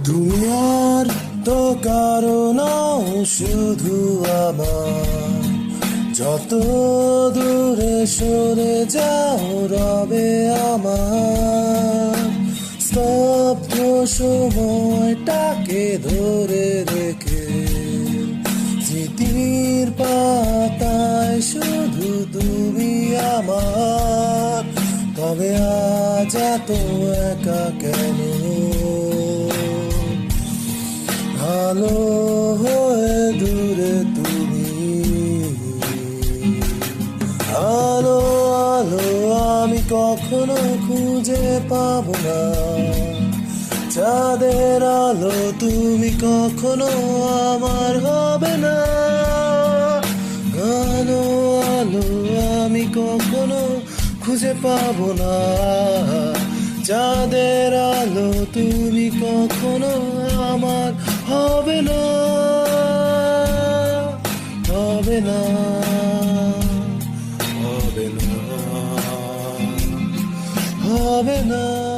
তুমি আর তো কারো নাও, শুধু আমার। যত দূরে সরে যাও রবে আমার। স্তব্ধ সময়টাকে ধরে রেখে স্মৃতির পাতায় শুধু তুমি আমার। তবে আজ এত একা কেন? আলো হয়ে দূরে তুমি, আলো আলো আমি কখনো খুঁজে পাবো না। চাঁদের আলো তুমি কখনো আমার হবে না। আলো আলো আমি কখনো খুঁজে পাবো না। চাঁদের আলো তুমি কখনো আমার হবে না, হবে না, হবে না, হবে না।